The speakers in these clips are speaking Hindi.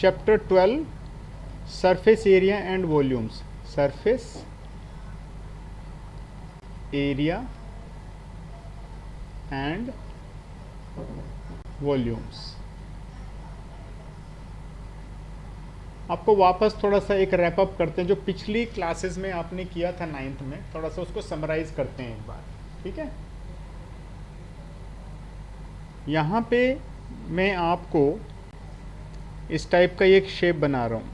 Chapter 12 surface area and volumes, surface area and volumes. आपको वापस थोड़ा सा एक रैप अप करते हैं, जो पिछली क्लासेस में आपने किया था 9th में, थोड़ा सा उसको समराइज करते हैं एक बार, ठीक है। यहाँ पे मैं आपको इस टाइप का एक शेप बना रहा हूँ।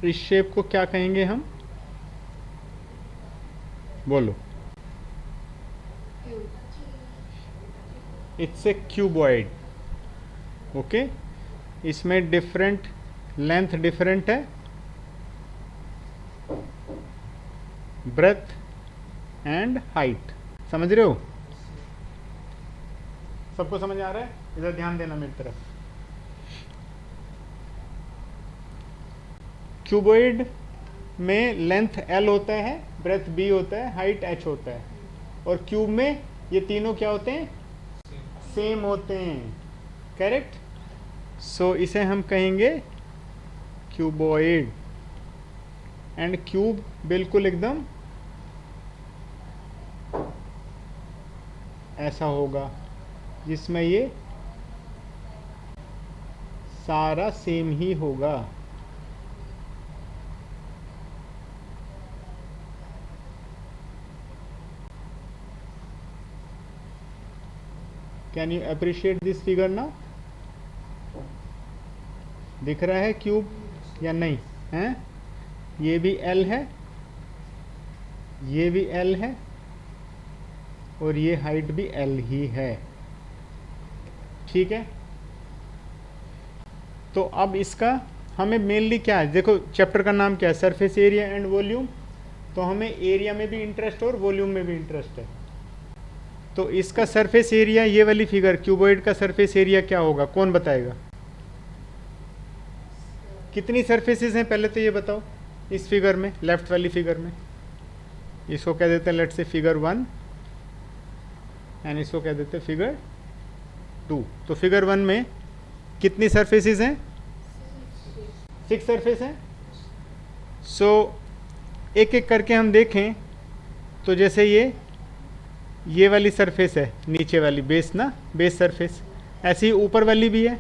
इस शेप को क्या कहेंगे हम, बोलो। It's a cuboid, okay. इसमें डिफरेंट लेंथ डिफरेंट है, ब्रेथ एंड हाइट, समझ रहे हो? सबको समझ आ रहा है? इधर ध्यान देना मेरी तरफ। क्यूबॉइड में लेंथ L होता है, ब्रेथ B होता है, हाइट H होता है, और क्यूब में ये तीनों क्या होते हैं? सेम होते हैं, करेक्ट। सो इसे हम कहेंगे क्यूबॉइड। एंड क्यूब बिल्कुल एकदम ऐसा होगा, जिसमें ये सारा सेम ही होगा। Can you appreciate this figure ना? दिख रहा है क्यूब या नहीं है? ये भी L है, ये भी L है, और ये हाइट भी L ही है, ठीक है। तो अब इसका हमें मेनली क्या है, देखो चैप्टर का नाम क्या है, सरफेस एरिया एंड वॉल्यूम। तो हमें एरिया में भी इंटरेस्ट और वॉल्यूम में भी इंटरेस्ट है। तो इसका सरफेस एरिया, ये वाली फिगर क्यूबॉइड का सरफेस एरिया क्या होगा, कौन बताएगा? कितनी सरफेसेस हैं पहले तो ये बताओ इस फिगर में, लेफ्ट वाली फिगर में। इसको कह देते हैं लेट से फिगर 1, एंड इसको कह देते हैं फिगर 2। तो फिगर 1 में कितनी सरफेसेस हैं? 6 सरफेस हैं। सो एक एक करके हम देखें तो जैसे ये वाली सरफेस है, नीचे वाली बेस ना, बेस सरफेस, ऐसी ही ऊपर वाली भी है,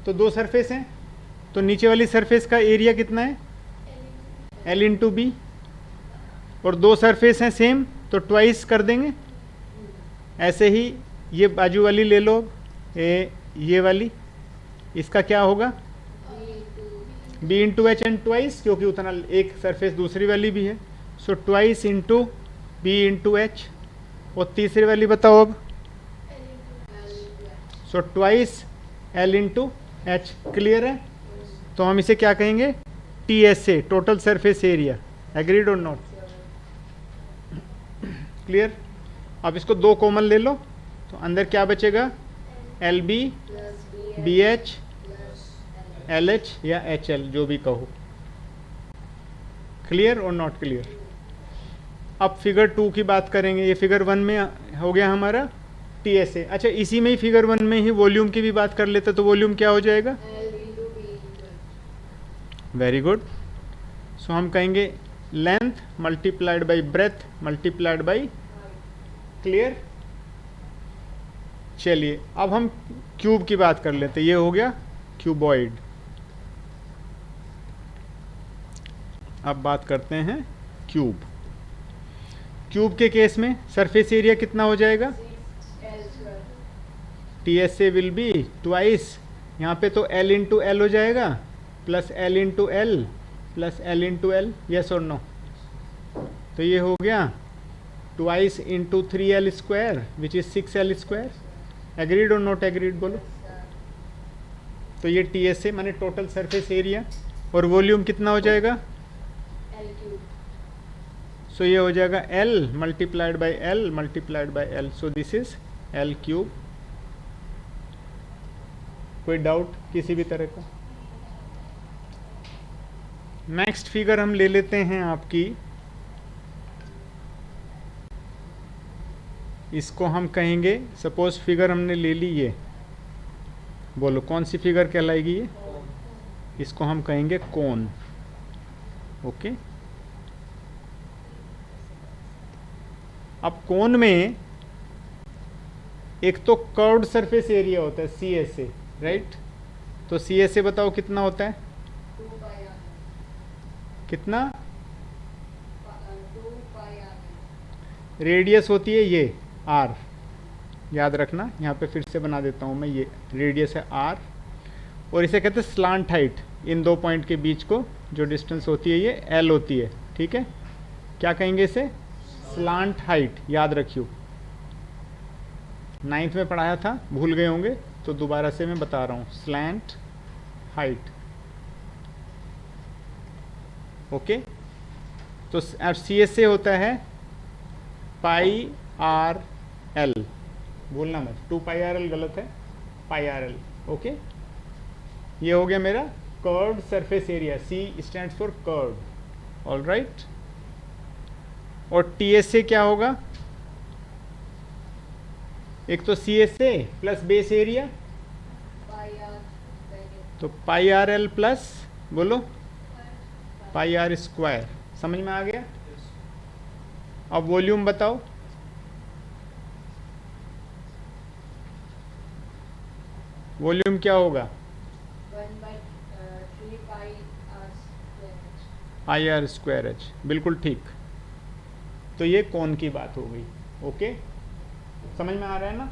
तो 2 सरफेस हैं। तो नीचे वाली सरफेस का एरिया कितना है? L इंटू बी, और 2 सरफेस हैं सेम, तो ट्वाइस कर देंगे। ऐसे ही ये बाजू वाली ले लो, ये वाली, इसका क्या होगा? B into H and twice, क्योंकि उतना एक सरफेस दूसरी वाली भी है, so twice into B into H. और तीसरी वाली बताओ अब, so twice L into H. Clear है? तो हम इसे क्या कहेंगे? TSA, total surface area. Agreed और नॉट? क्लियर? अब इसको 2 कॉमन ले लो, तो अंदर क्या बचेगा? LB BH LH या HL, जो भी कहो। क्लियर और नॉट क्लियर? अब फिगर 2 की बात करेंगे। ये फिगर 1 में हो गया हमारा TSA। अच्छा, इसी में ही फिगर 1 में ही वॉल्यूम की भी बात कर लेते, तो वॉल्यूम क्या हो जाएगा? Very good. सो हम कहेंगे length multiplied by breadth multiplied by, clear? चलिए अब हम क्यूब की बात कर लेते। ये हो गया क्यूबॉइड। अब बात करते हैं क्यूब। क्यूब के केस में सरफेस एरिया कितना हो जाएगा? TSA विल बी ट्वाइस, यहाँ पे तो L इंटू एल हो जाएगा, plus L into L plus L into L, yes और नो? तो ये हो गया twice into 3L square which is 6L square. Agreed और नॉट एग्रीड, बोलो। तो ये TSA माने टोटल सरफेस एरिया, और वॉल्यूम कितना हो जाएगा? सो ये हो जाएगा L multiplied by L multiplied by L, so this is L cube. कोई डाउट किसी भी तरह का? नेक्स्ट फिगर हम ले लेते हैं आपकी इसको हम कहेंगे, सपोज फिगर हमने ले ली ये, बोलो कौन सी फिगर कहलाएगी ये? इसको हम कहेंगे कोन। ओके, अब कोन में एक तो कर्व्ड सरफेस एरिया होता है CSA, राइट? तो CSA बताओ कितना होता है? कितना? रेडियस होती है ये R, याद रखना, यहाँ पे फिर से बना देता हूँ मैं, ये रेडियस है R, और इसे कहते हैं स्लांट हाइट। इन दो पॉइंट के बीच को जो डिस्टेंस होती है ये L होती है, ठीक है? क्या कहेंगे इसे? स्लांट हाइट, याद रखियो, 9th में पढ़ाया था, भूल गए होंगे तो दोबारा से मैं बता रहा हूँ, स्लैंट हाइट। ओके, तो CSA होता है पाई आर एल, बोलना मत, 2 पाई आर एल गलत है, पाई आर एल। ओके, ये हो गया मेरा curved surface area, C stands for curved, all right. और TSA क्या होगा? एक तो CSA प्लस बेस एरिया, तो पाई आर एल प्लस, बोलो, पाई आर स्क्वायर। समझ में आ गया? अब वॉल्यूम बताओ। वॉल्यूम क्या होगा? पाई आर स्क्वायर एच, बिल्कुल ठीक। तो ये कोन की बात हो गई। ओके, समझ में आ रहा है ना?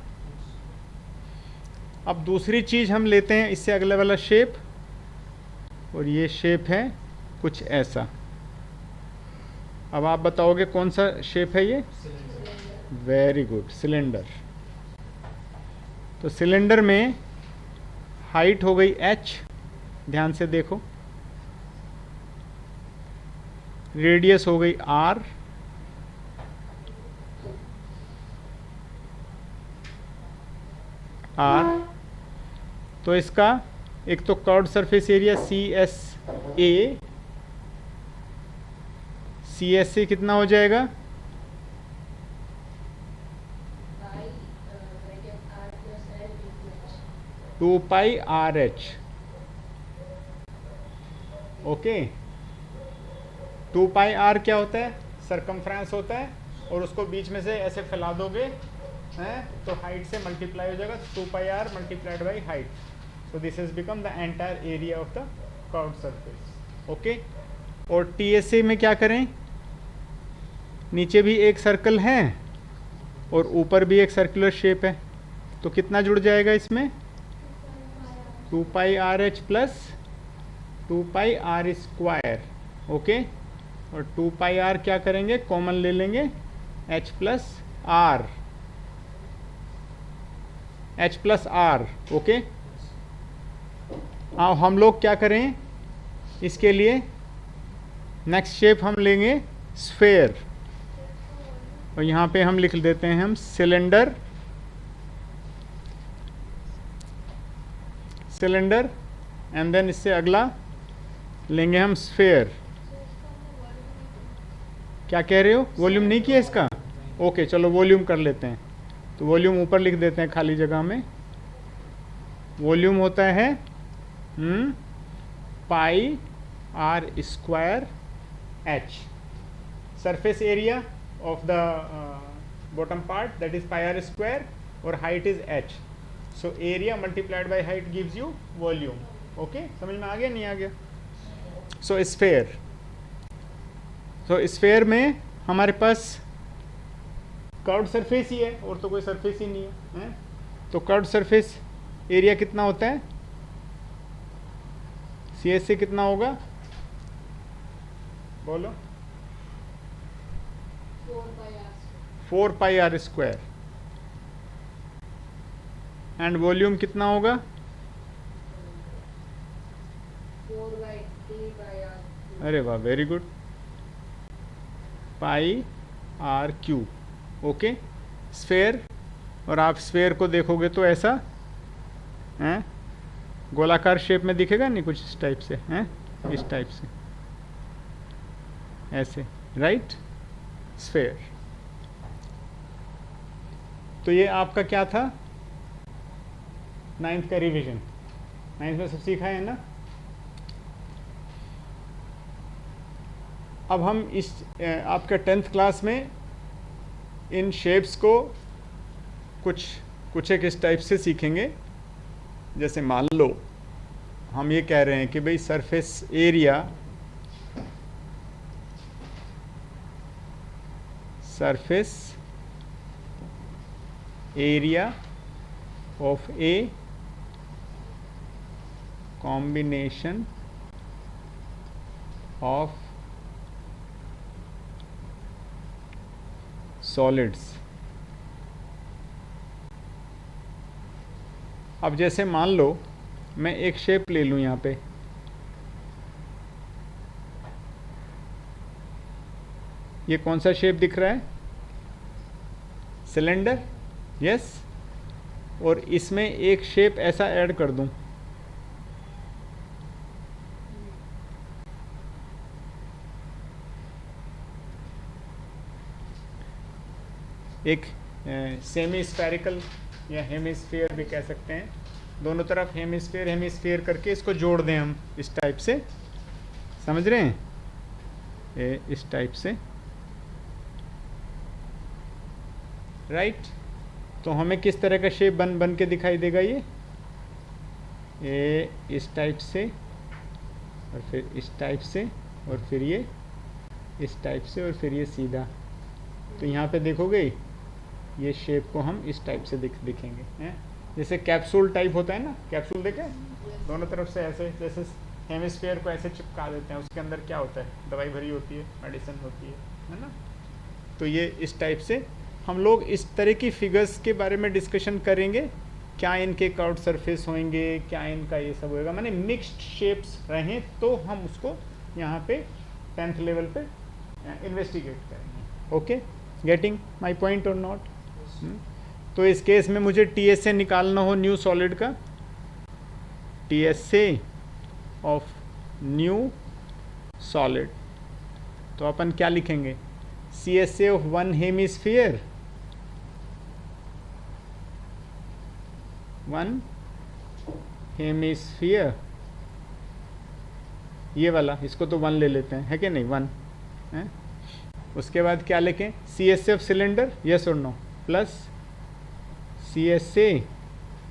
अब दूसरी चीज हम लेते हैं इससे अगले वाला शेप, और ये शेप है कुछ ऐसा। अब आप बताओगे कौन सा शेप है ये? Very good, cylinder. तो सिलेंडर में हाइट हो गई h, ध्यान से देखो, रेडियस हो गई r, तो इसका एक तो कर्व्ड सरफेस एरिया CSA कितना हो जाएगा? Two pi r h. Okay, 2 pi r क्या होता है? सरकमफ्रेंस होता है, और उसको बीच में से ऐसे फैला दोगे हैं तो हाइट से मल्टीप्लाई हो जाएगा, 2 pi r multiplied by height. So this is become the entire area of the curved surface. Okay, और TSA में क्या करें? नीचे भी एक सर्कल है और ऊपर भी एक सर्कुलर शेप है, तो कितना जुड़ जाएगा इसमें? 2 pi r h plus 2 pi are square. Okay, और 2 पाई आर क्या करेंगे? कॉमन ले लेंगे, h plus r, h plus r. Okay, अब हम लोग क्या करें इसके लिए? नेक्स्ट शेप हम लेंगे स्फेयर, और यहाँ पे हम लिख देते हैं हम सिलेंडर, सिलेंडर, एंड देन इससे अगला लेंगे हम स्फेयर। क्या कह रहे हो? वॉल्यूम नहीं किया इसका? ओके, चलो वॉल्यूम कर लेते हैं। तो वॉल्यूम ऊपर लिख देते हैं खाली जगह में। वॉल्यूम होता है pi are square h, surface area of the bottom part, that is pi r square, और height is h, so area multiplied by height gives you volume. Okay, समझ में आ गया नहीं आ गया? so sphere, so sphere में हमारे पास कर्व्ड सरफेस ही है और तो कोई सरफेस ही नहीं है, हैं? तो कर्व्ड सरफेस एरिया कितना होता है? CSA कितना होगा? बोलो। 4 pi are square. And volume कितना होगा? 4/3 पाई आर। अरे वाह, very good, pi r cube. Okay, sphere, और आप स्फेयर को देखोगे तो ऐसा हैं, गोलाकार शेप में दिखेगा नहीं, कुछ इस टाइप से हैं, इस टाइप से ऐसे, राइट? स्फेयर। तो ये आपका क्या था, 9th का रिवीजन, 9th में सब सीखा है ना। अब हम इस आपके 10th क्लास में इन शेप्स को कुछ एक इस टाइप से सीखेंगे। जैसे मान लो हम ये कह रहे हैं कि भाई surface area of a combination of solids. अब जैसे मान लो मैं एक शेप ले लूं, यहाँ पे ये कौन सा शेप दिख रहा है, सिलेंडर, यस। और इसमें एक शेप ऐसा ऐड कर दूं, एक सेमी स्फेरिकल या हेमिस्फीयर भी कह सकते हैं, दोनों तरफ हेमिस्फीयर करके इसको जोड़ दें हम इस टाइप से, समझ रहे हैं, इस टाइप से, राइट। तो हमें किस तरह का शेप बन के दिखाई देगा, ये इस टाइप से, और फिर इस टाइप से, और फिर ये इस टाइप से, और फिर ये सीधा। तो यहाँ पे देखोगे ये शेप को हम इस टाइप से दिखेंगे, हैं। जैसे कैप्सूल टाइप होता है ना, कैप्सूल देखे, दोनों तरफ से ऐसे, जैसे हेमिस्फीयर को ऐसे चिपका देते हैं, उसके अंदर क्या होता है, दवाई भरी होती है, मेडिसिन होती है ना। तो ये इस टाइप से हम लोग इस तरह की फिगर्स के बारे में डिस्कशन करेंगे, क्या इनके कर्व सरफेस होंगे, क्या इनका ये सब होएगा, माने मिक्स्ड शेप्स रहें तो हम उसको यहाँ पे 10th लेवल पे इन्वेस्टिगेट करेंगे। ओके, गेटिंग माय पॉइंट और नॉट। तो इस केस में मुझे TSA निकालना हो न्यू सॉलिड का, TSA ऑफ न्यू सॉलिड, तो अपन क्या लिखेंगे, CSA ऑफ वन हेमिस्फीयर, ये वाला, इसको तो 1 ले लेते हैं, है कि नहीं, 1 है। उसके बाद क्या लिखें, CSA ऑफ सिलेंडर, यस और no, plus CSA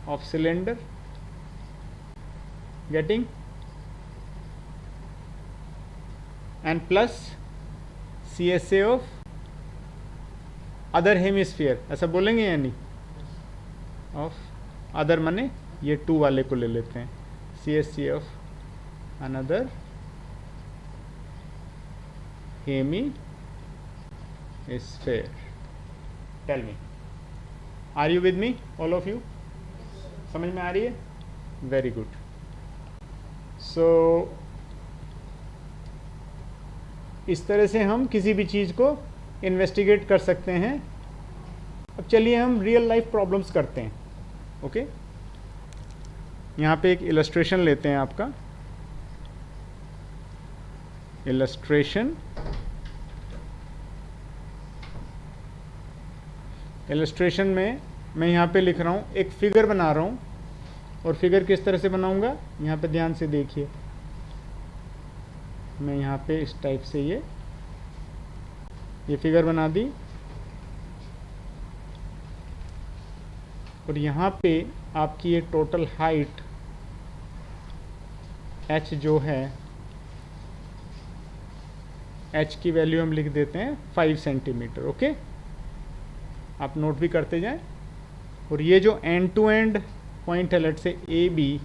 of cylinder, getting, and plus CSA of other hemisphere, ऐसा बोलेंगे या नहीं, ऑफ अदर माने ये 2 वाले को ले लेते हैं, CSA of another hemisphere. Tell me, are you with me, all of you, समझ में आ रही है, वेरी गुड। सो इस तरह से हम किसी भी चीज़ को इन्वेस्टिगेट कर सकते हैं। अब चलिए हम रियल लाइफ प्रॉब्लम्स करते हैं। ओके, यहाँ पे एक इलस्ट्रेशन लेते हैं आपका, इलस्ट्रेशन में मैं यहाँ पे लिख रहा हूँ, एक फिगर बना रहा हूँ, और फिगर किस तरह से बनाऊँगा, यहाँ पे ध्यान से देखिए, मैं यहाँ पे इस टाइप से ये फिगर बना दी, और यहाँ पे आपकी ये टोटल हाइट h जो है, h की वैल्यू हम लिख देते हैं 5 सेंटीमीटर। ओके, आप नोट भी करते जाएं। और ये जो एंड टू एंड पॉइंट है, लेट से AB,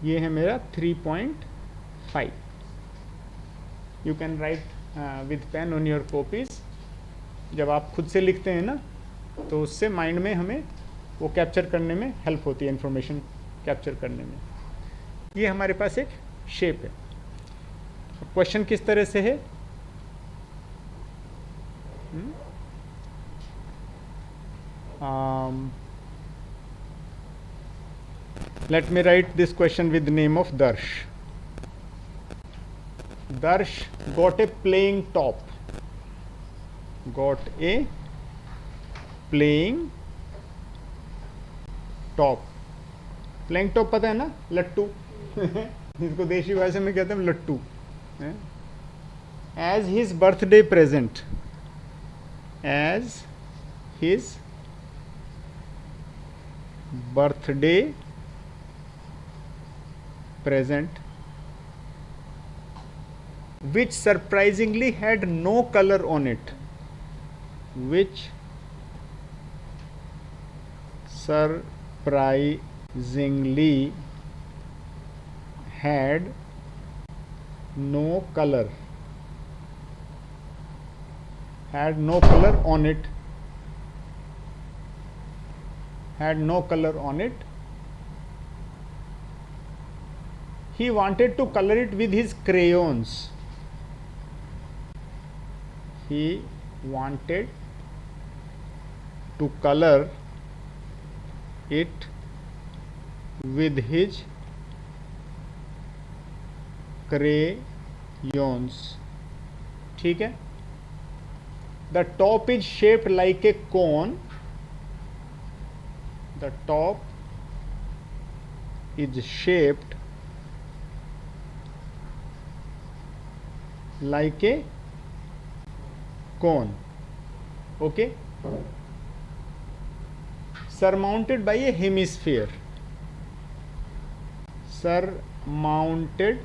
ये है मेरा 3.5। You can write with pain on your copies. जब आप खुद से लिखते हैं ना, तो उससे माइंड में हमें वो कैप्चर करने में हेल्प होती है, इंफॉर्मेशन कैप्चर करने में। ये हमारे पास एक शेप है। क्वेश्चन किस तरह से है, let me write this question with the name of Darsh. Darsh got a playing top. Got a playing top. Playing top पता है ना, लट्टू जिसको देशी भाषा में कहते हैं लट्टू। As his birthday present, as his birthday present, which surprisingly had no color on it, which surprisingly had no color, had no color on it, had no color on it. He wanted to color it with his crayons. He wanted to color it with his crayons. ठीक है. The top is shaped like a cone. The top is shaped like a cone, okay, surmounted by a hemisphere, surmounted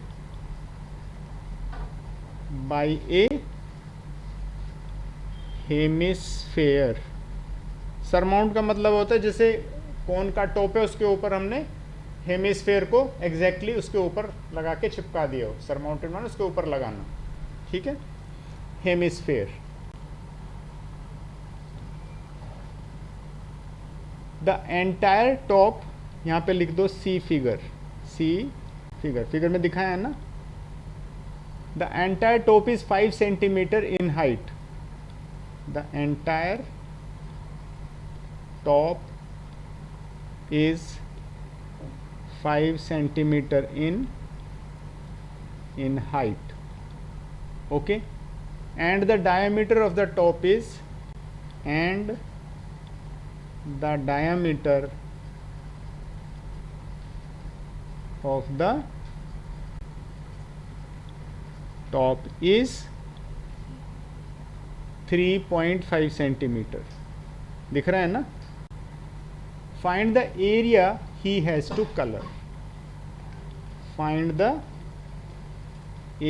by a hemisphere. Surmount का मतलब होता है जैसे कौन का टॉप है उसके ऊपर हमने हेमिस्फेयर को एग्जैक्टली उसके ऊपर लगा के चिपका दिया हो। सरमाउंटेड माने उसके ऊपर लगाना, ठीक है, हेमिस्फेयर। द एंटायर टॉप, यहां पे लिख दो सी फिगर, सी फिगर, फिगर में दिखाया है ना। The entire top is 5 centimetre in height, the entire top is 5 centimeter in height, okay, and the diameter of the top is, and the diameter of the top is 3.5 centimeter। दिख रहा है ना। Find the area he has to color, find the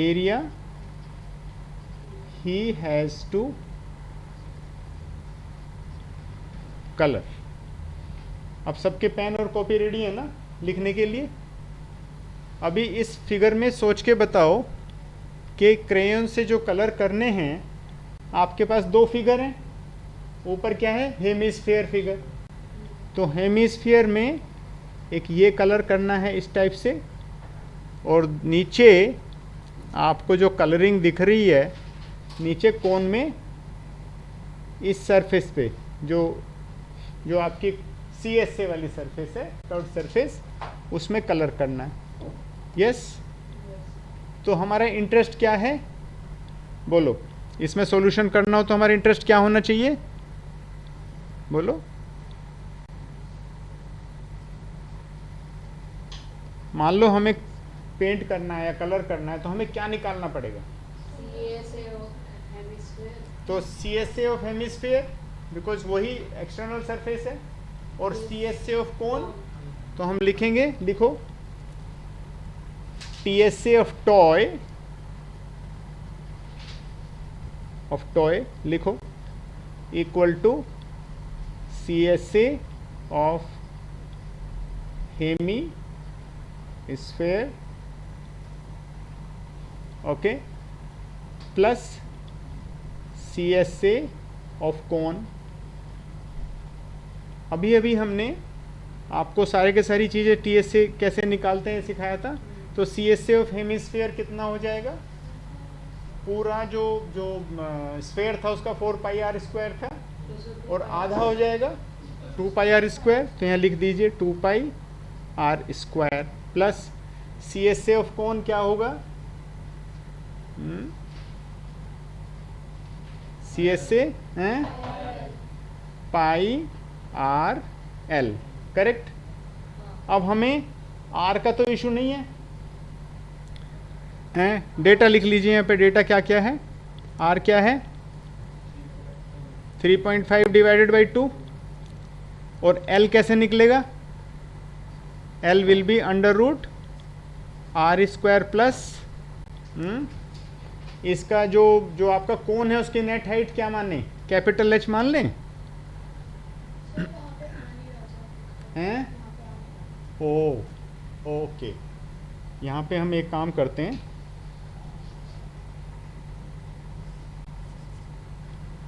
area he has to color। अब सबके पेन और कॉपी रेडी है ना लिखने के लिए। अभी इस फिगर में सोच के बताओ कि क्रेयन से जो कलर करने हैं, आपके पास दो फिगर हैं, ऊपर क्या है, हेमिस्फीयर फिगर। तो हेमिस्फीयर में एक ये कलर करना है इस टाइप से, और नीचे आपको जो कलरिंग दिख रही है नीचे कोन में इस सरफेस पे जो जो आपकी CSA वाली सरफेस है, कर्व सरफेस, उसमें कलर करना है। यस तो हमारा इंटरेस्ट क्या है, बोलो। इसमें सॉल्यूशन करना हो तो हमारा इंटरेस्ट क्या होना चाहिए, बोलो। मान लो हमें पेंट करना है या कलर करना है तो हमें क्या निकालना पड़ेगा, CSA of hemisphere। तो CSA ऑफ हेमिस्फीयर, बिकॉज वही एक्सटर्नल सरफेस है, और CSA ऑफ कोन, तो हम लिखेंगे, लिखो, TSA ऑफ टॉय लिखो equal to CSA of hemisphere, okay, plus CSA of cone. अभी अभी हमने आपको सारे के सारी चीज़ें TSA कैसे निकालते हैं सिखाया था। तो CSA ऑफ हेमिस्फीयर कितना हो जाएगा, पूरा जो जो स्फीयर था उसका 4 पाई आर स्क्वायर था, और आधा हो जाएगा 2 पाई आर स्क्वायर। तो यहाँ लिख दीजिए 2 pi are square plus CSA of cone क्या होगा, CSA pi are l, correct. अब हमें आर का तो इशू नहीं है, डेटा लिख लीजिए यहाँ पे, डेटा क्या क्या है, आर क्या है 3.5 डिवाइडेड बाई 2, और एल कैसे निकलेगा, l will be under root r square plus इसका जो आपका कोण है उसकी नेट हाइट क्या माने, कैपिटल एच मान लें, हैं, ओ ओके। यहाँ पे हम एक काम करते हैं,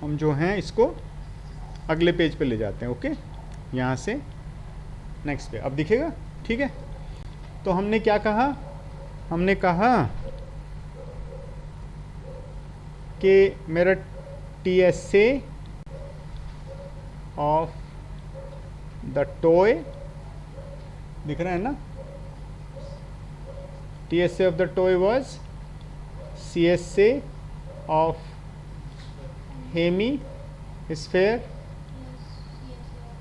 हम जो हैं इसको अगले पेज पे ले जाते हैं, ओके, यहाँ से नेक्स्ट पे अब दिखेगा, ठीक है। तो हमने क्या कहा, हमने कहा कि मेरा TSA ऑफ द टॉय दिख रहा है ना, TSA of the toy was CSA of hemisphere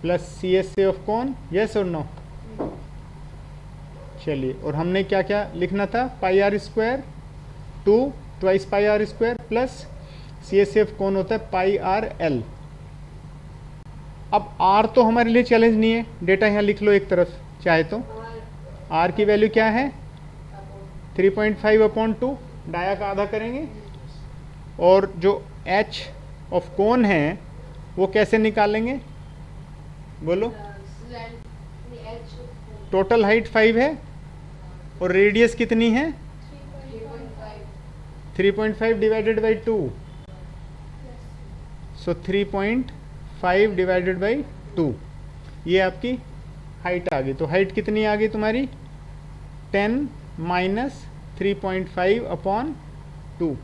plus CSA of cone, yes और नो। चलिए, और हमने क्या क्या लिखना था, pi are square 2 twice pi are square plus CSA of cone होता है पाई आर एल। अब आर तो हमारे लिए चैलेंज नहीं है, डेटा यहाँ लिख लो एक तरफ चाहे तो, आर की वैल्यू क्या है 3.5/2, डाया का आधा करेंगे, और जो एच ऑफ कौन है वो कैसे निकालेंगे, बोलो, टोटल हाइट 5 है और रेडियस कितनी है 3.5 divided by 2, so 3.5 divided by 2, ये आपकी हाइट आ गई। तो हाइट कितनी आ गई तुम्हारी 10 माइनस 3.5/2,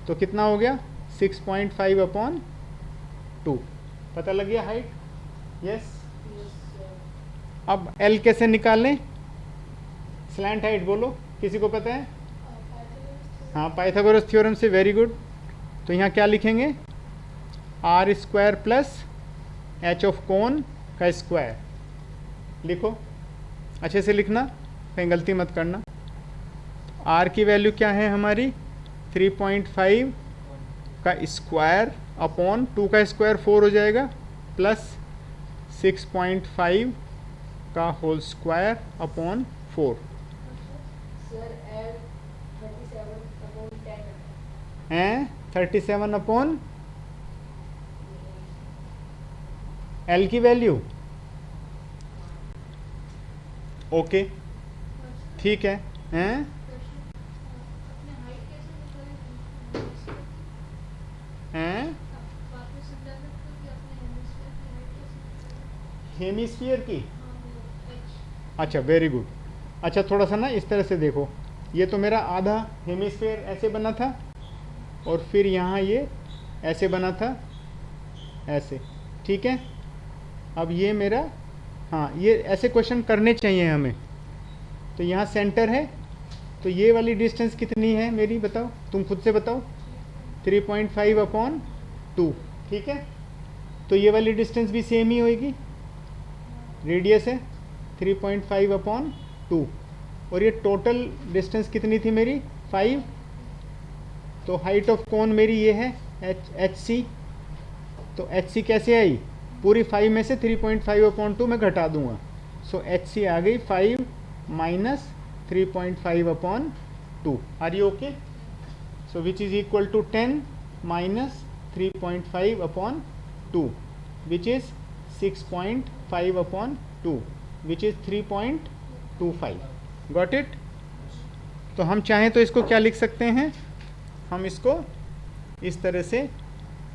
तो कितना हो गया 6.5/2, पता लग गया हाइट, यस। अब एल कैसे निकालें, स्लैंट हाइट बोलो, किसी को पता है, हाँ पाइथागोरस थ्योरम से, वेरी गुड। तो यहाँ क्या लिखेंगे, r square plus h of cone का स्क्वायर, लिखो अच्छे से लिखना, कहीं गलती मत करना। आर की वैल्यू क्या है हमारी 3.5 का स्क्वायर अपॉन 2 का स्क्वायर 4 हो जाएगा, प्लस 6.5 का होल स्क्वायर अपॉन 4, हैं 37 एल की वैल्यू, ओके ठीक है, हैं हैं हेमिस्फीयर की, अच्छा वेरी गुड। अच्छा थोड़ा सा ना इस तरह से देखो, ये तो मेरा आधा हेमिस्फीयर ऐसे बना था, और फिर यहाँ ये ऐसे बना था, ऐसे, ठीक है। अब ये मेरा, हाँ ये ऐसे क्वेश्चन करने चाहिए हमें। तो यहाँ सेंटर है, तो ये वाली डिस्टेंस कितनी है मेरी, बताओ तुम खुद से बताओ, 3.5/2, ठीक है। तो ये वाली डिस्टेंस भी सेम ही होगी, रेडियस है 3.5/2, और ये टोटल डिस्टेंस कितनी थी मेरी 5, तो हाइट ऑफ कोन मेरी ये है एच सी, तो एच सी कैसे आई, पूरी 5 में से 3.5/2 मैं घटा दूंगा, सो एच सी आ गई 5 minus 3.5/2, are you okay. So which is equal to 10 minus 3.5/2, which is 6.5/2, which is 3.25, got it. तो हम चाहें तो इसको क्या लिख सकते हैं, हम इसको इस तरह से,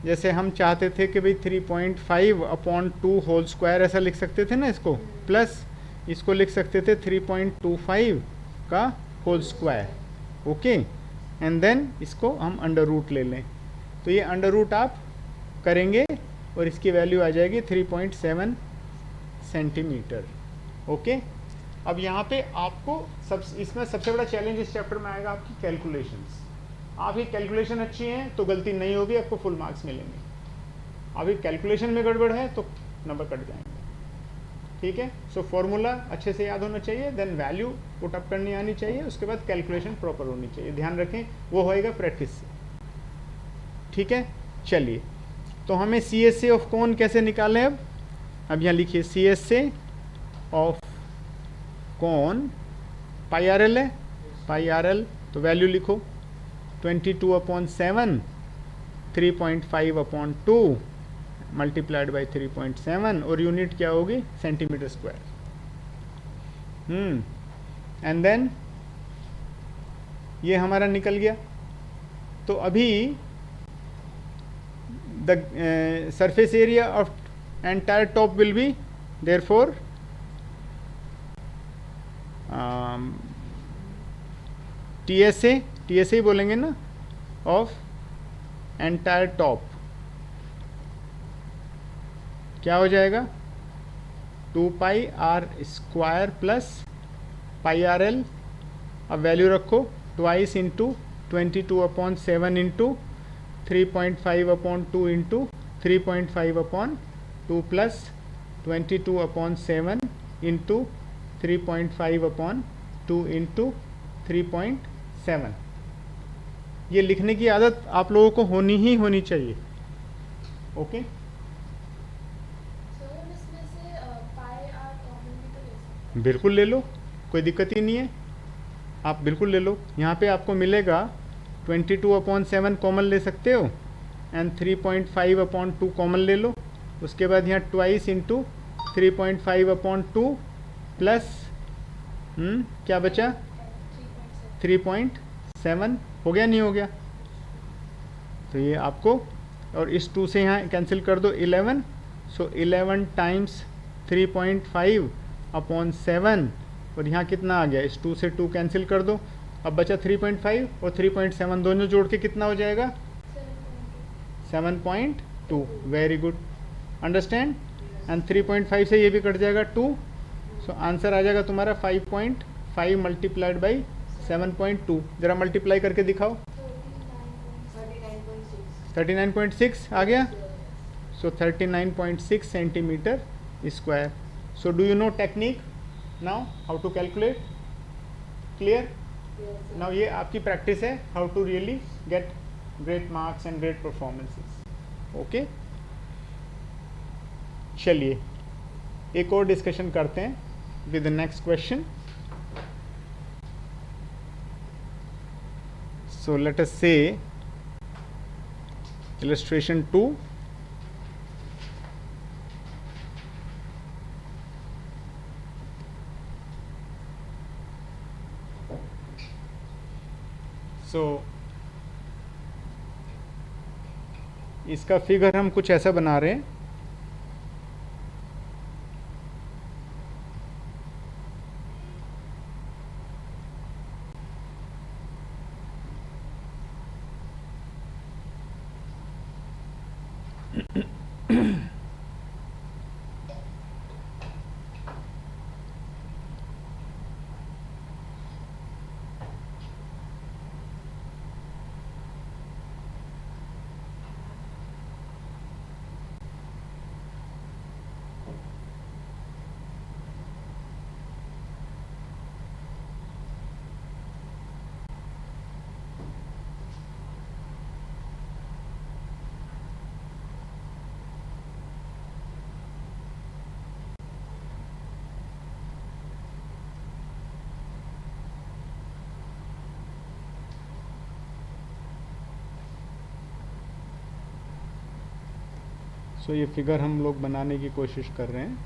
जैसे हम चाहते थे कि भाई 3.5/2 होल स्क्वायर ऐसा लिख सकते थे ना इसको, प्लस इसको लिख सकते थे 3.25 का whole square, okay, and then इसको हम अंडर रूट ले लें, तो ये अंडर रूट आप करेंगे और इसकी वैल्यू आ जाएगी 3.7 सेंटीमीटर, ओके। अब यहाँ पे आपको इसमें सबसे बड़ा चैलेंज इस चैप्टर में आएगा आपकी कैलकुलेशंस। आपकी कैलकुलेशन अच्छी है तो गलती नहीं होगी, आपको फुल मार्क्स मिलेंगे। अभी कैलकुलेशन में गड़बड़ है तो नंबर कट जाएंगे, ठीक है। सो फॉर्मूला अच्छे से याद होना चाहिए, देन वैल्यू पुट अप करनी आनी चाहिए, उसके बाद कैलकुलेशन प्रॉपर होनी चाहिए, ध्यान रखें वो होएगा प्रैक्टिस से, ठीक है। चलिए, तो हमें सी एस ए ऑफ कौन कैसे निकालें अब यहाँ लिखिए सी एस ए ऑफ कौन पाई आर एल है, पाई आर एल, तो वैल्यू लिखो 22/7 3.5/2 मल्टीप्लाइड बाई 3.7 और यूनिट क्या होगी सेंटीमीटर स्क्वायर। एंड देन ये हमारा निकल गया। तो अभी the surface area of entire top will be therefore T S A बोलेंगे ना, ऑफ एंटायर टॉप क्या हो जाएगा 2 pi are square plus pi are l. अब वैल्यू रखो twice into 22/7 into 3.5/2 into 3.5/2 plus 22/7 into 3.5/2 into 3.7। ये लिखने की आदत आप लोगों को होनी ही होनी चाहिए, ओके। बिल्कुल ले लो, कोई दिक्कत ही नहीं है, आप बिल्कुल ले लो। यहाँ पे आपको मिलेगा 22/7 कॉमन ले सकते हो एंड 3.5/2 कॉमन ले लो। उसके बाद यहाँ ट्वाइस इंटू 3.5/2 प्लस क्या बचा 3.7, हो गया नहीं हो गया? तो ये आपको, और इस 2 से यहाँ कैंसिल कर दो 11, सो 11 टाइम्स 3.5/7 और यहाँ कितना आ गया, इस 2 से 2 कैंसिल कर दो, अब बचा 3.5 और 3.7 दोनों जोड़ के कितना हो जाएगा 7.2। Very good, understand. एंड 3.5 से ये भी कट जाएगा 2, सो आंसर आ जाएगा तुम्हारा 5.5 मल्टीप्लाइड बाई 7.2। जरा मल्टीप्लाई करके दिखाओ, 39.6 आ गया, so 39.6 centimetre square. So do you know technique now how to calculate, clear now? ये आपकी प्रैक्टिस है, how to really get great marks and great performances, okay. चलिए एक और डिस्कशन करते हैं with the next question. So let us say illustration 2. So इसका फिगर हम कुछ ऐसा बना रहे हैं, सो ये फिगर हम लोग बनाने की कोशिश कर रहे हैं।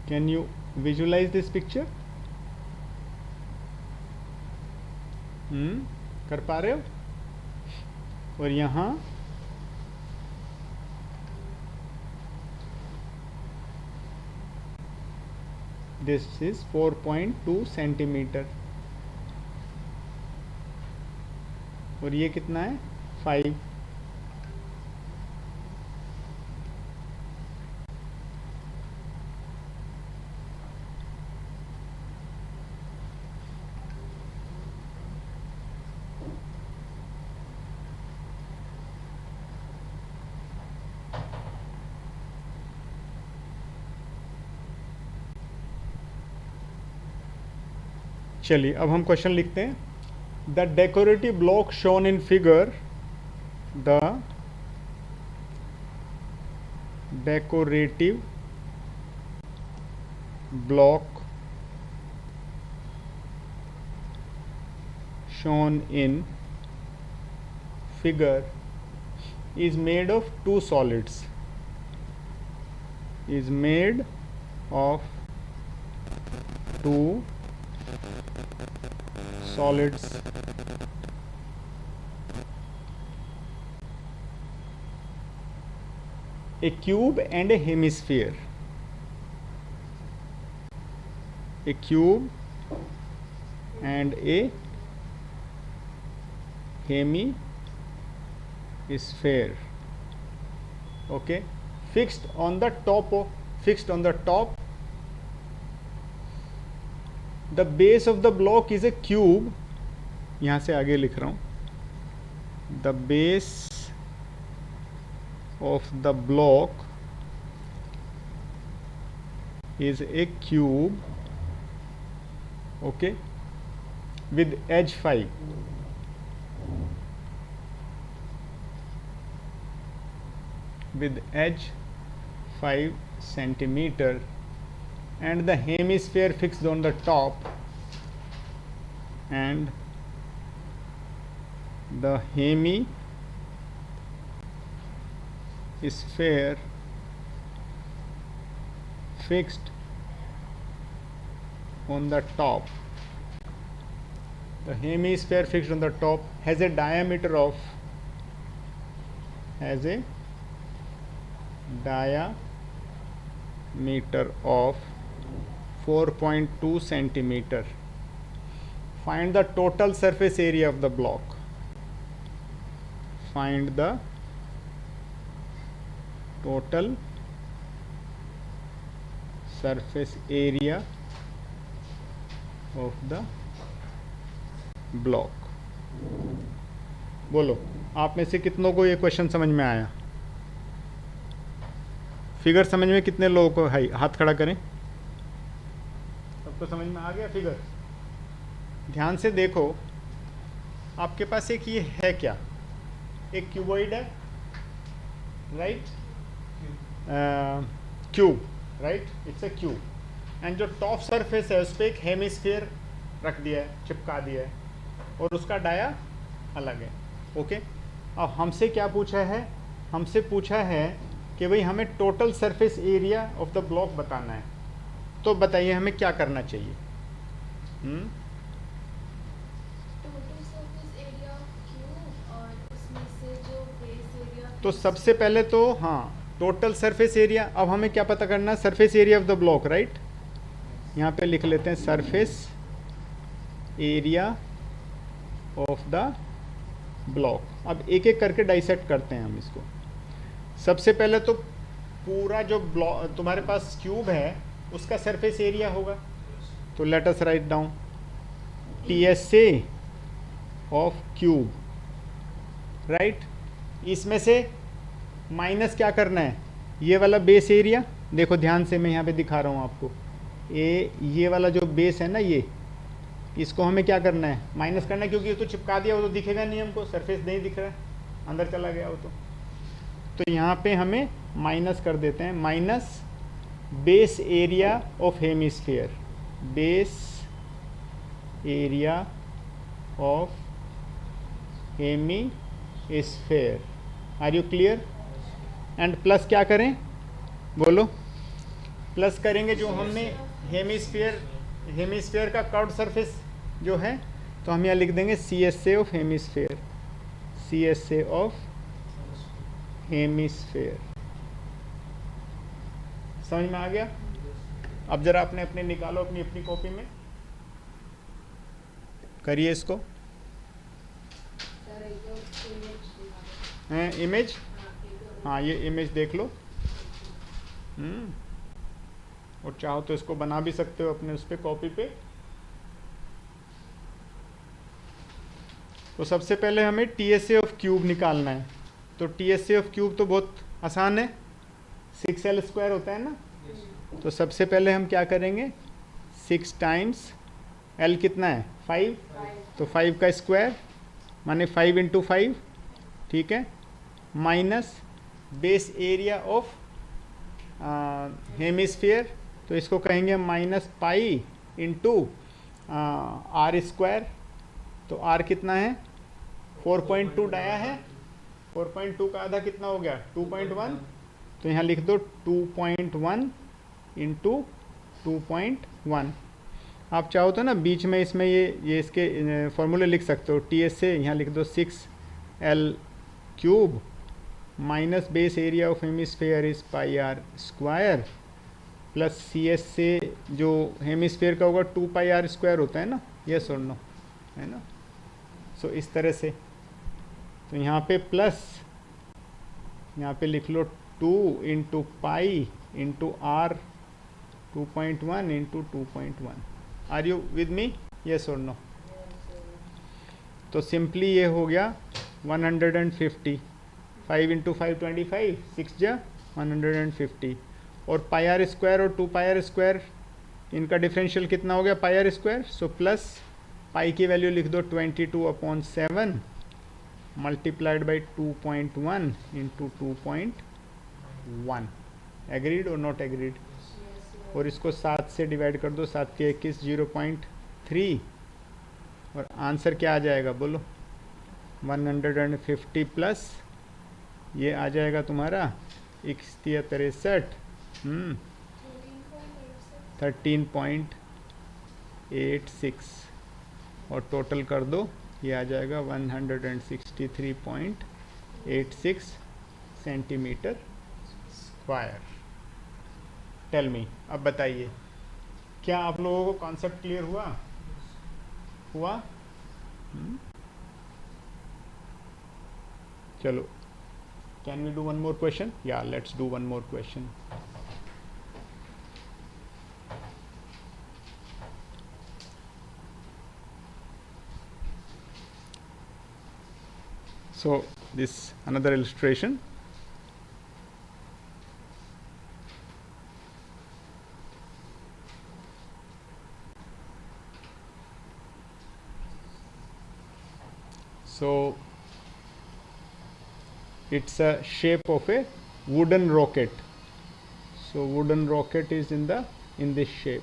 Can you visualize this picture? कर पा रहे हो? और यहाँ दिस इज 4.2 सेंटीमीटर और ये कितना है 5, चलिए अब हम क्वेश्चन लिखते हैं। The decorative block shown in figure, the decorative block shown in figure is made of two solids, is made of two solids, a cube and a hemisphere, a cube and a hemisphere, okay, fixed on the top, the base of the block is a cube, यहाँ से आगे लिख रहा हूँ, the base of the block is a cube, okay, with edge 5, with edge 5 centimeter, and the hemisphere fixed on the top, and the hemisphere fixed on the top, the hemisphere fixed on the top has a diameter of 4.2 centimeter. Find the total surface area of the block. Find the total surface area of the block. बोलो, आप में से कितनों को ये क्वेश्चन समझ में आया? फिगर समझ में कितने लोगों को है? हाथ खड़ा करें। सबको समझ में आ गया फिगर? ध्यान से देखो, आपके पास एक ये है क्या? एक क्यूबॉइड है, right? Cube, right? It's a cube, and जो टॉप सरफेस है उस पर एक हेमिस्फीयर रख दिया है, चिपका दिया है, और उसका डाया अलग है, ओके? अब हमसे क्या पूछा है? हमसे पूछा है कि भाई हमें total surface area of the block बताना है। तो बताइए हमें क्या करना चाहिए? तो सबसे पहले तो हाँ, टोटल सरफेस एरिया। अब हमें क्या पता करना है? Surface area of the block, right? यहाँ पे लिख लेते हैं surface area of the block. अब एक एक करके डाइसेक्ट करते हैं हम इसको। सबसे पहले तो पूरा जो ब्लॉक तुम्हारे पास क्यूब है उसका सरफेस एरिया होगा, तो let us write down TSA of cube, right? इसमें से माइनस क्या करना है? ये वाला बेस एरिया, देखो ध्यान से, मैं यहाँ पे दिखा रहा हूँ आपको। ये वाला जो बेस है ना, ये इसको हमें क्या करना है? माइनस करना है, क्योंकि ये तो चिपका दिया, वो तो दिखेगा नहीं हमको, सरफेस नहीं दिख रहा है, अंदर चला गया वो तो यहाँ पे हमें माइनस कर देते हैं, minus base area of hemisphere, base area of hemisphere. Are you clear? And plus क्या करें? बोलो। प्लस करेंगे जो हमने हेमिस्फीयर का कर्व्ड सरफेस जो है, तो हम यहाँ लिख देंगे CSA of hemisphere, CSA of hemisphere. समझ में आ गया? अब जरा अपने अपने निकालो, अपनी अपनी कॉपी में करिए इसको। सर एक तो image हैं इमेज, हाँ figure हाँ ये इमेज देख लो। और चाहो तो इसको बना भी सकते हो अपने उस पर कॉपी पे। तो सबसे पहले हमें T S A of cube निकालना है। तो T S A of cube तो बहुत आसान है, 6L² होता है ना। तो सबसे पहले हम क्या करेंगे, 6 टाइम्स L कितना है 5, 5 तो 5 का स्क्वायर माने 5 इंटू 5, ठीक है, minus base area of hemisphere, तो इसको कहेंगे माइनस पाई इंटू R²। तो R कितना है 4.2 डाया है, 4.2 का आधा कितना हो गया 2.1, तो यहाँ लिख दो 2.1 इंटू 2.1। आप चाहो तो ना बीच में इसमें ये इसके फॉर्मूले लिख सकते हो। टी एस से यहाँ लिख दो 6L³ minus base area of hemisphere is πr² plus C S से जो हेमिस्फीयर का होगा 2πr² होता है ना, यस और नो, है ना। सो इस तरह से, तो यहाँ पे प्लस, यहाँ पे लिख लो 2 into pi into R 2.1 into 2.1। Are you with me, yes और नो। तो सिंपली ये हो गया 150, 5 इंटू 5 25, 6 जा 150, और πr² और 2πr², इनका डिफरेंशियल कितना हो गया πr²। सो प्लस पाई की वैल्यू लिख दो 22/7 मल्टीप्लाइड बाई 2.1 इंटू 2.1। एग्रीड और नॉट एग्रीड। और इसको 7 से डिवाइड कर दो, 7 के 21, 0.3, और आंसर क्या आ जाएगा बोलो, 150 प्लस ये आ जाएगा तुम्हारा 6163, 13.86, और टोटल कर दो, ये आ जाएगा 163.86 सेंटीमीटर स्क्वायर। टेल मी, अब बताइए क्या आप लोगों को कॉन्सेप्ट क्लियर हुआ? चलो, can we do one more question? या let's do one more question. So this another illustration. So it's a shape of a wooden rocket. So wooden rocket is in this shape.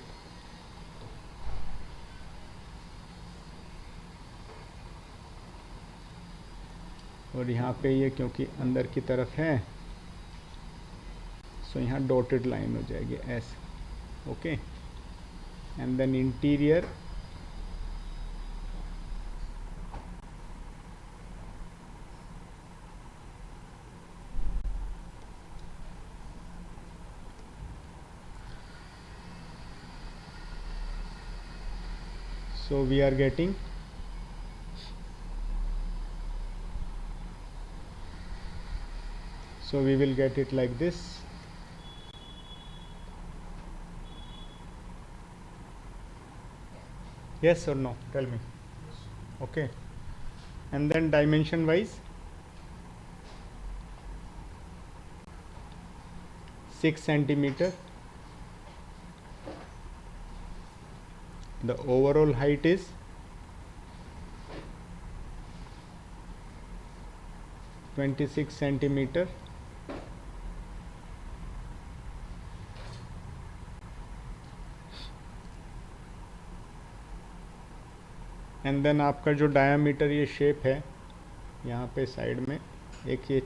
और यहाँ पे ये क्योंकि अंदर की तरफ है, सो यहाँ डॉटेड लाइन हो जाएगी ऐसे, okay. And then interior so we are getting so we will get it like this. Yes or no, tell me. Okay, and then dimension wise 6 centimeter. The overall height is 26 centimeter. And then आपका जो डायामीटर ये शेप है यहाँ पे साइड में एक ये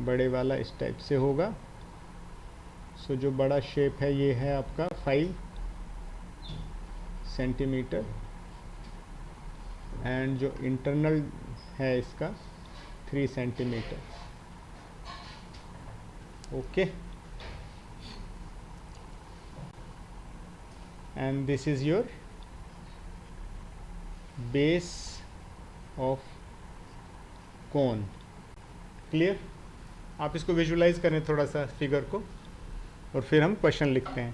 बड़े वाला इस टाइप से होगा। सो जो बड़ा शेप है ये है आपका 5 सेंटीमीटर, एंड जो इंटरनल है इसका 3 centimetre, okay. And this is your base of cone, clear? आप इसको विजुलाइज करें थोड़ा सा फिगर को, और फिर हम क्वेश्चन लिखते हैं.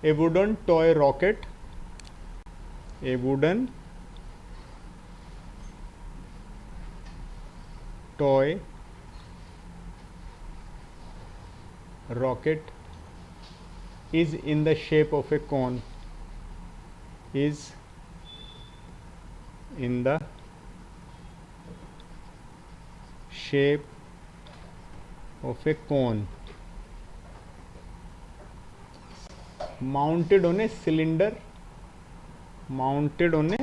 ए wooden toy rocket, A wooden toy rocket is in the shape of a cone, is in the shape of a cone mounted on a cylinder, mounted on a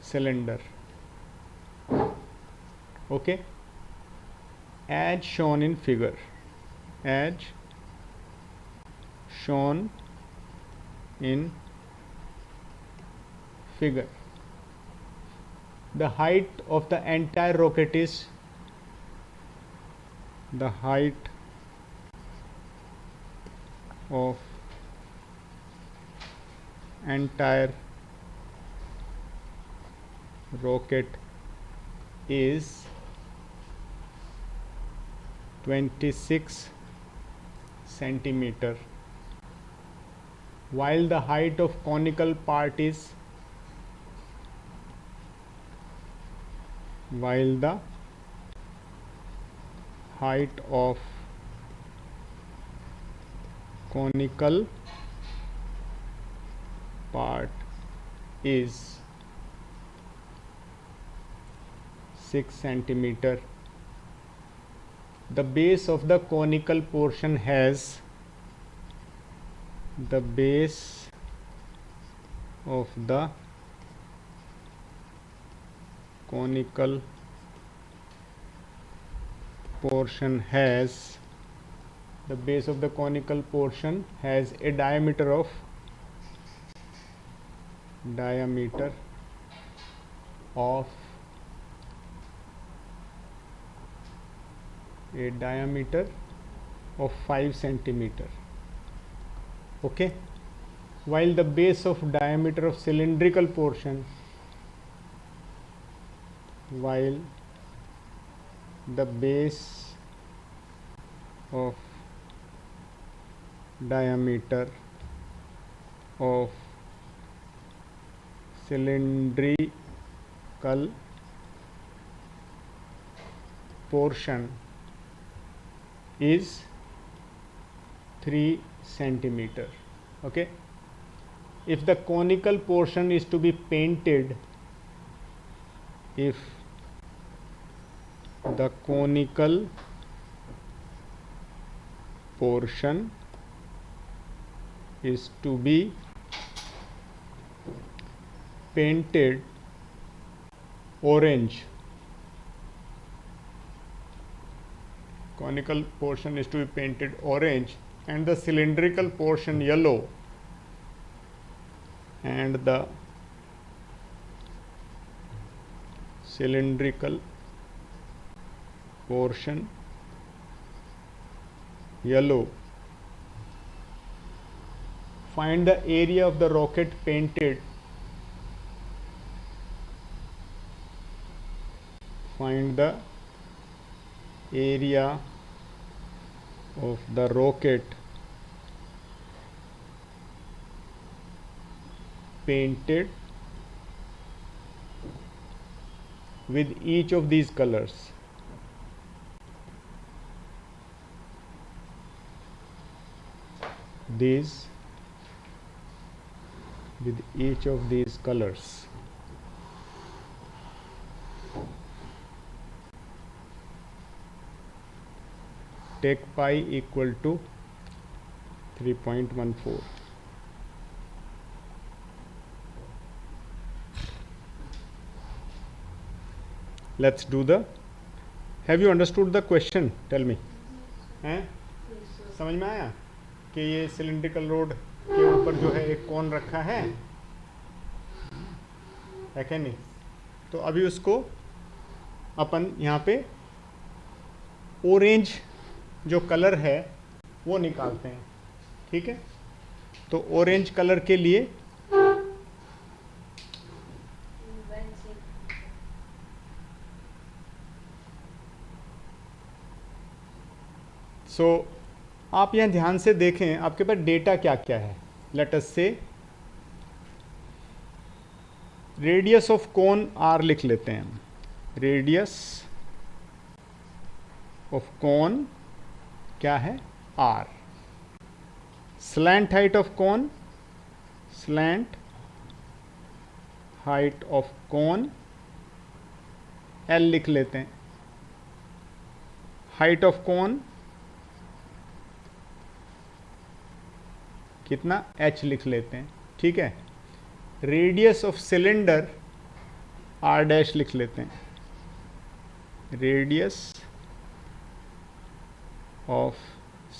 cylinder. Okay, as shown in figure, as shown in figure. The height of the entire rocket is, the height of entire rocket is 26 centimeter, while the height of conical part is, while the height of conical part is 6 centimeter. The base of the conical portion has, the base of the conical portion has, the base of the conical portion has a diameter of, diameter of, a diameter of 5 centimeter. Okay, while the base of diameter of cylindrical portion, while the base of diameter of cylindrical portion is 3 centimeter. Okay, if the conical portion is to be painted, if the conical portion is to be painted orange, conical portion is to be painted orange and the cylindrical portion yellow, and the cylindrical portion yellow, find the area of the rocket painted, find the area of the rocket painted with each of these colors. These, with each of these colors. Take pi equal to 3.14. Let's do the, have you understood the question? Tell me. हैं? समझ में आया कि ये सिलिंड्रिकल रोड के ऊपर जो है एक कोन रखा है क्या नहीं? तो अभी उसको अपन यहाँ पे ऑरेंज जो कलर है वो निकालते हैं. ठीक है, तो ऑरेंज कलर के लिए सो आप यहाँ ध्यान से देखें आपके पास डेटा क्या क्या है. लेट अस से रेडियस ऑफ कोन आर लिख लेते हैं हम. रेडियस ऑफ कोन क्या है? R. Slant height of cone, slant height of cone L लिख लेते हैं. हाइट ऑफ कोन कितना? एच लिख लेते हैं. ठीक है. Radius of cylinder R dash लिख लेते हैं. Radius of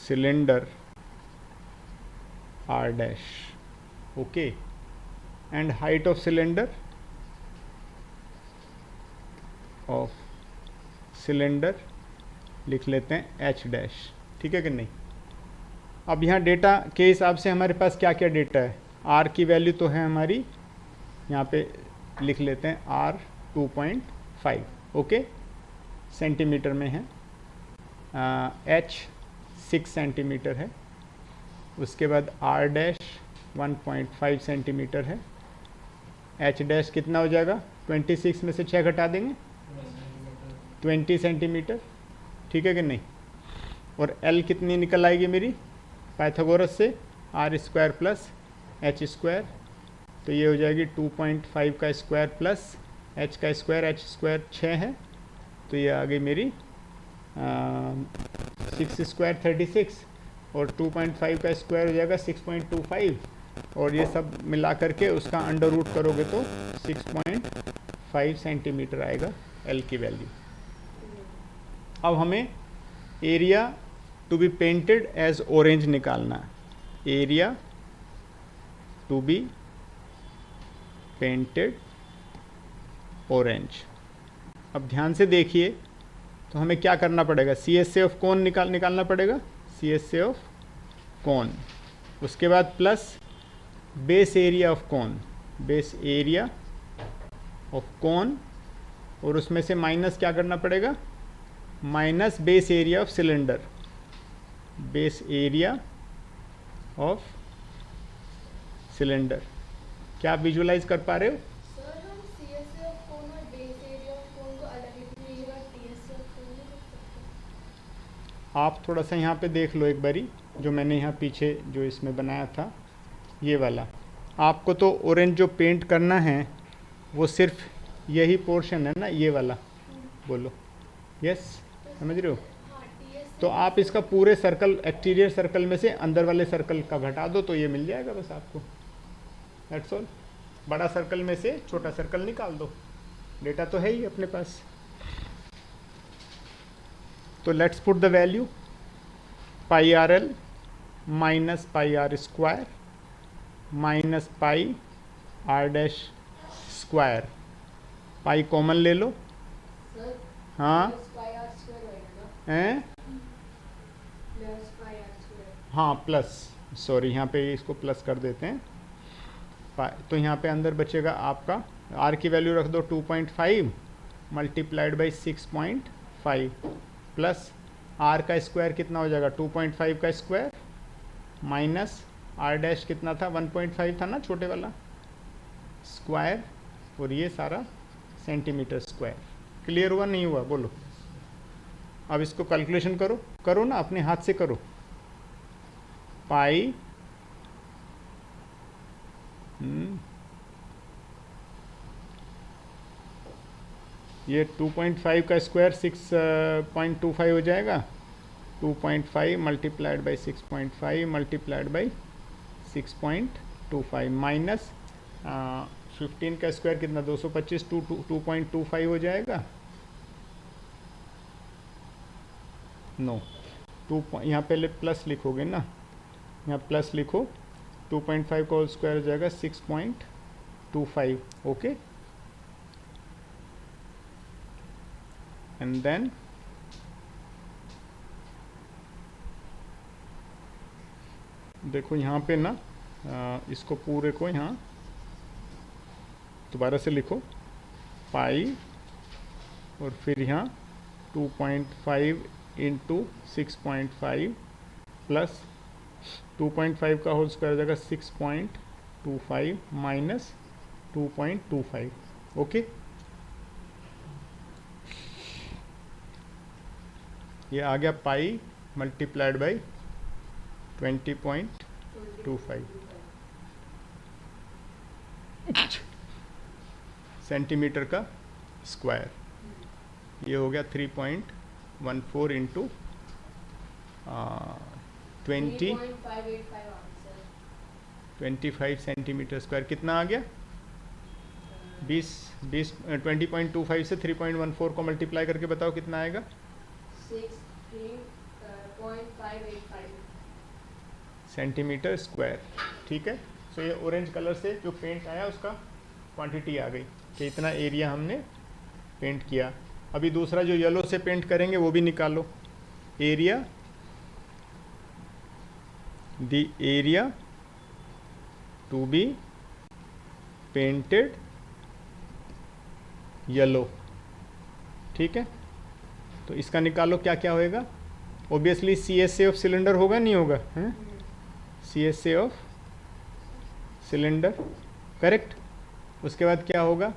cylinder R dash. Okay. And height of cylinder of cylinder लिख लेते हैं एच डैश. ठीक है कि नहीं? अब यहाँ डेटा के हिसाब से हमारे पास क्या क्या डेटा है. आर की वैल्यू तो है हमारी, यहाँ पे लिख लेते हैं आर 2.5. ओके. सेंटीमीटर में है. एच 6 सेंटीमीटर है. उसके बाद आर डैश 1.5 सेंटीमीटर है. एच डैश कितना हो जाएगा? 26 में से 6 घटा देंगे, 20 सेंटीमीटर. ठीक है कि नहीं? और एल कितनी निकल आएगी मेरी पाइथागोरस से? R square plus H square. तो ये हो जाएगी 2.5 का स्क्वायर प्लस एच का स्क्वायर. एच स्क्वायर 6 है, तो ये आ गई मेरी 6 स्क्वायर 36, और 2.5 का स्क्वायर हो जाएगा 6.25, और ये सब मिला करके उसका अंडर रूट करोगे तो 6.5 सेंटीमीटर आएगा एल की वैल्यू. अब हमें area to be painted as orange निकालना है. Area to be painted orange. अब ध्यान से देखिए, तो हमें क्या करना पड़ेगा? सी एस ए ऑफ कौन निकालना पड़ेगा. सी एस ए ऑफ कौन. उसके बाद प्लस बेस एरिया ऑफ कौन, बेस एरिया ऑफ कौन, और उसमें से माइनस क्या करना पड़ेगा? Minus base area of cylinder. Base area of cylinder. क्या आप विजुलाइज कर पा रहे हो? सर हम CSA ऑफ कोन और बेस एरिया ऑफ कोन को अलग लिख लीजिएगा, TSA ऑफ कोन नहीं लिख सकते? आप थोड़ा सा यहाँ पे देख लो एक बारी, जो मैंने यहाँ पीछे जो इसमें बनाया था ये वाला. आपको तो ऑरेंज जो पेंट करना है वो सिर्फ यही पोर्शन है ना, ये वाला. बोलो यस. समझ रहे हो? हाँ, TSA. तो आप इसका पूरे सर्कल, एक्सटीरियर सर्कल में से अंदर वाले सर्कल का घटा दो तो ये मिल जाएगा बस आपको. That's all. बड़ा सर्कल में से छोटा सर्कल निकाल दो. डेटा तो है ही अपने पास. तो let's put the value. Pi are L minus pi are square minus pi R dash square. Pi common ले लो. सर हाँ. प्लस पाई आर स्क्वायर होएगा ना? हैं? Plus pi are square. हाँ प्लस, सॉरी यहाँ पे इसको प्लस कर देते हैं. तो यहाँ पे अंदर बचेगा आपका, आर की वैल्यू रख दो 2.5 मल्टीप्लाइड बाई 6.5 प्लस आर का स्क्वायर कितना हो जाएगा? 2.5 का स्क्वायर माइनस आर डैश कितना था? 1.5 था ना छोटे वाला स्क्वायर, और ये सारा सेंटीमीटर स्क्वायर. क्लियर हुआ नहीं हुआ? बोलो. अब इसको कैलकुलेशन करो. करो ना, अपने हाथ से करो. पाई ये 2.5 का स्क्वायर 6.25 हो जाएगा. 2.5 multiplied by 6.5 multiplied by 6.25 minus 15 का स्क्वायर कितना? 225. 2.25 हो जाएगा. नो, यहाँ पहले प्लस लिखोगे ना, यहाँ प्लस लिखो. 2.5 का होल स्क्वायर हो जाएगा 6.25. ओके. एंड देन देखो यहाँ पे ना, इसको पूरे को यहाँ दोबारा से लिखो. पाई और फिर यहाँ 2.5 इंटू 6.5 प्लस 2.5 का होल स्क्वायर हो जाएगा 6.25 माइनस 2.25. ओके, ये आ गया पाई मल्टीप्लाइड बाई 20.25 सेंटीमीटर का स्क्वायर. ये हो गया 3.14 इंटू 25 सेंटीमीटर स्क्वायर. कितना आ गया? 20.25 से 3.14 को मल्टीप्लाई करके बताओ कितना आएगा? 16.585 सेंटीमीटर स्क्वायर. ठीक है. सो ये ऑरेंज कलर से जो पेंट आया उसका क्वांटिटी आ गई कि इतना एरिया हमने पेंट किया. अभी दूसरा जो येलो से पेंट करेंगे वो भी निकालो. Area, the area to be painted yellow. ठीक है. तो इसका निकालो क्या क्या होएगा. ऑब्वियसली CSA ऑफ सिलेंडर होगा नहीं होगा? हैं, CSA ऑफ सिलेंडर. करेक्ट. उसके बाद क्या होगा?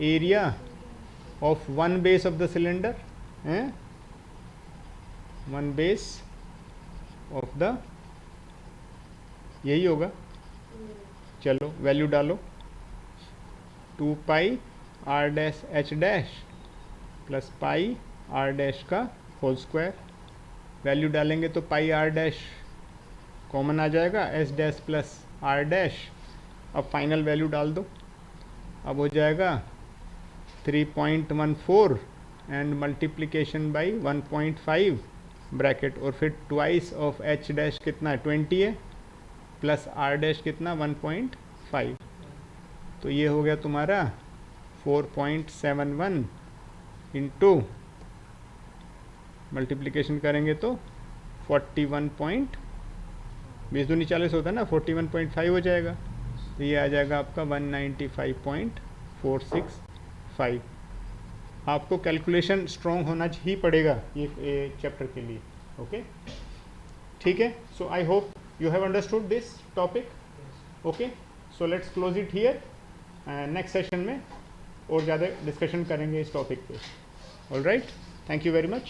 Area of one base of the cylinder. हैं, वन बेस ऑफ द, यही होगा. चलो वैल्यू डालो. 2 पाई r dash h dash plus pi r dash का होल स्क्वायर. वैल्यू डालेंगे तो पाई r डैश कॉमन आ जाएगा, s dash plus r dash. अब फाइनल वैल्यू डाल दो. अब हो जाएगा 3.14 एंड मल्टीप्लिकेशन बाई 1.5 ब्रैकेट और फिर ट्वाइस ऑफ h डैश कितना है 20 है प्लस r डैश कितना 1.5. तो ये हो गया तुम्हारा 4.71 इंटू मल्टीप्लिकेशन करेंगे तो 41.20 दूनी 40 होता है ना, 41.5 हो जाएगा. तो ये आ जाएगा आपका 195.465. आपको कैलकुलेशन स्ट्रॉन्ग होना ही पड़ेगा ये चैप्टर के लिए. ओके, ठीक है. So I hope you have understood this topic. Okay, so let's close it here. Next session में और ज़्यादा डिस्कशन करेंगे इस टॉपिक पे. All right, thank you very much.